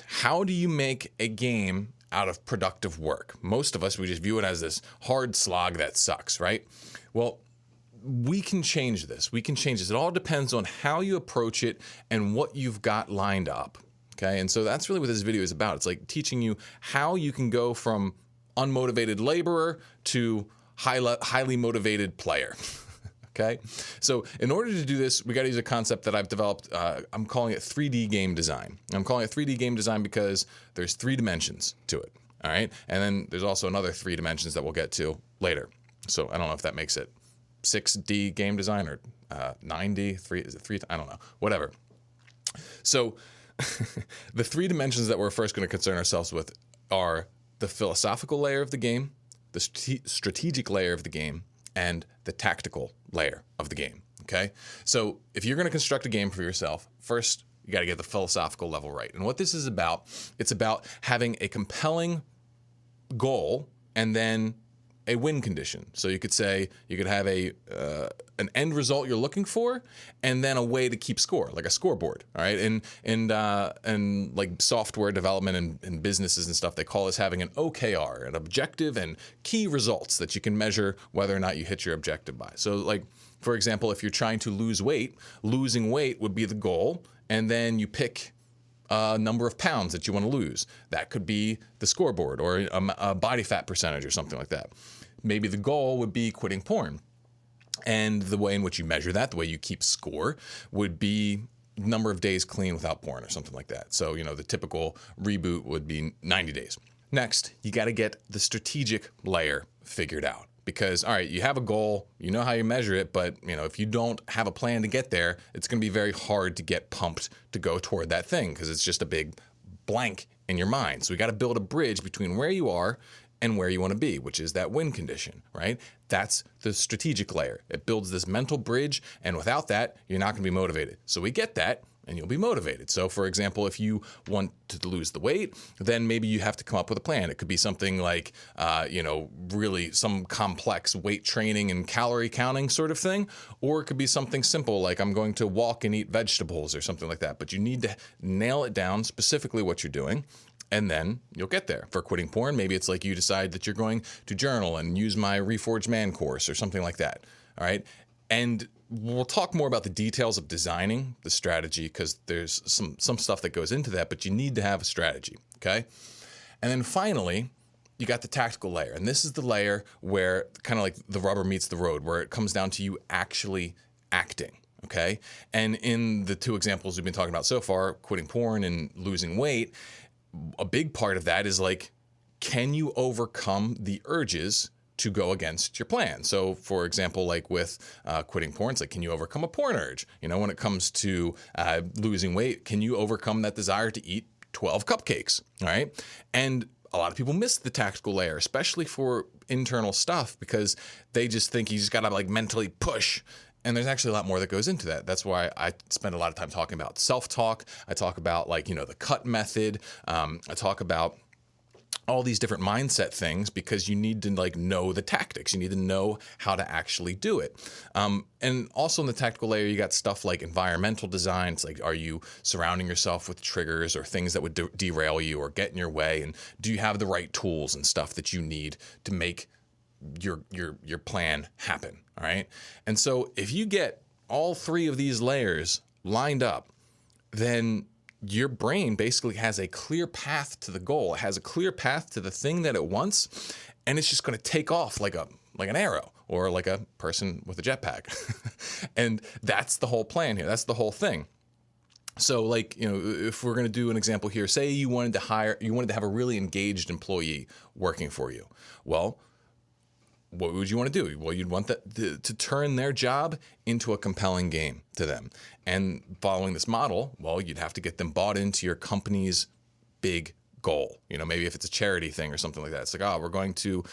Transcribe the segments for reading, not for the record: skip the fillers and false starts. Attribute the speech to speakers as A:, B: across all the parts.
A: How do you make a game out of productive work? Most of us, we just view it as this hard slog that sucks, right? Well, we can change this. We can change this. It all depends on how you approach it and what you've got lined up. Okay, and so that's really what this video is about. It's like teaching you how you can go from unmotivated laborer to highly motivated player. Okay, so in order to do this, we got to use a concept that I've developed. I'm calling it 3D game design. I'm calling it 3D game design because there's 3 dimensions to it. All right, and then there's also another 3 dimensions that we'll get to later. So I don't know if that makes it 6D game design or 9D, 3, is it 3? I don't know, whatever. So the 3 dimensions that we're first going to concern ourselves with are the philosophical layer of the game, the strategic layer of the game, and the tactical layer of the game. Okay, so if you're going to construct a game for yourself, first you got to get the philosophical level right. And what this is about, it's about having a compelling goal and then a win condition. So you could say you could have an end result you're looking for, and then a way to keep score, like a scoreboard. All right, and like software development and businesses and stuff, they call this having an OKR, an objective and key results that you can measure whether or not you hit your objective by. So, like for example, if you're trying to lose weight, losing weight would be the goal, and then you pick a number of pounds that you want to lose. That could be the scoreboard, or a body fat percentage or something like that. Maybe the goal would be quitting porn. And the way in which you measure that, the way you keep score, would be number of days clean without porn or something like that. So, the typical reboot would be 90 days. Next, you got to get the strategic layer figured out. Because, all right, you have a goal, you know how you measure it, but, if you don't have a plan to get there, it's going to be very hard to get pumped to go toward that thing because it's just a big blank in your mind. So we got to build a bridge between where you are and where you want to be, which is that win condition, right? That's the strategic layer. It builds this mental bridge, and without that, you're not going to be motivated. So we get that, and you'll be motivated. So for example, if you want to lose the weight, then maybe you have to come up with a plan. It could be something like, really some complex weight training and calorie counting sort of thing, or it could be something simple like I'm going to walk and eat vegetables or something like that. But you need to nail it down specifically what you're doing, and then you'll get there. For quitting porn, maybe it's like you decide that you're going to journal and use my Reforged Man course or something like that. All right. And we'll talk more about the details of designing the strategy because there's some stuff that goes into that, but you need to have a strategy. Okay. And then finally, you got the tactical layer. And this is the layer where kind of like the rubber meets the road, where it comes down to you actually acting. Okay. And in the 2 examples we've been talking about so far, quitting porn and losing weight, a big part of that is like, can you overcome the urges to go against your plan? So for example, like with quitting porn, it's like, can you overcome a porn urge? When it comes to losing weight, can you overcome that desire to eat 12 cupcakes? All right. And a lot of people miss the tactical layer, especially for internal stuff, because they just think you just got to like mentally push. And there's actually a lot more that goes into that. That's why I spend a lot of time talking about self-talk. I talk about like, the cut method. I talk about all these different mindset things because you need to like know the tactics. You need to know how to actually do it. And also in the tactical layer, you got stuff like environmental design. It's like, are you surrounding yourself with triggers or things that would derail you or get in your way? And do you have the right tools and stuff that you need to make your plan happen? All right. And so if you get all 3 of these layers lined up, then your brain basically has a clear path to the goal. It has a clear path to the thing that it wants, and it's just going to take off like an arrow or like a person with a jetpack. And that's the whole plan here. That's the whole thing. So like, if we're going to do an example here, say you wanted to have a really engaged employee working for you. Well, what would you want to do? Well, you'd want to turn their job into a compelling game to them. And following this model, well, you'd have to get them bought into your company's big goal. Maybe if it's a charity thing or something like that. It's like, we're going to,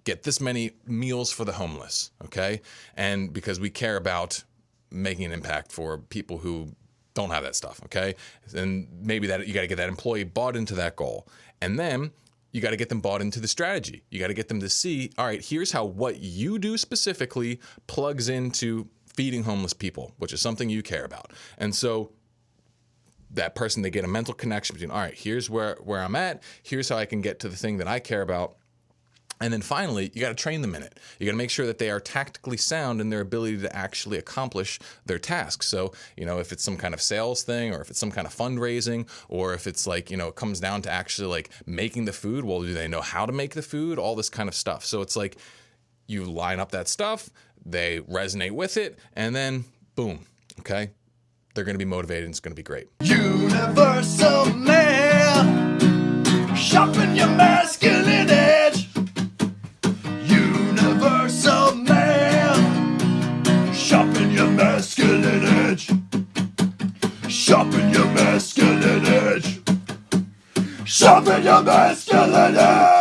A: get this many meals for the homeless. Okay. And because we care about making an impact for people who don't have that stuff. Okay. And maybe that you got to get that employee bought into that goal. And then you got to get them bought into the strategy. You got to get them to see, all right, here's how what you do specifically plugs into feeding homeless people, which is something you care about. And so that person, they get a mental connection between, all right, here's where I'm at. Here's how I can get to the thing that I care about. And then finally, you got to train them in it. You got to make sure that they are tactically sound in their ability to actually accomplish their tasks. So, if it's some kind of sales thing, or if it's some kind of fundraising, or if it's like, it comes down to actually like making the food, well, do they know how to make the food? All this kind of stuff. So it's like you line up that stuff, they resonate with it, and then boom, okay? They're going to be motivated and it's going to be great.
B: Universal man, sharpen your masculine edge. Universal man, sharpen your masculine edge. Sharpen your masculine edge. Sharpen your masculine edge.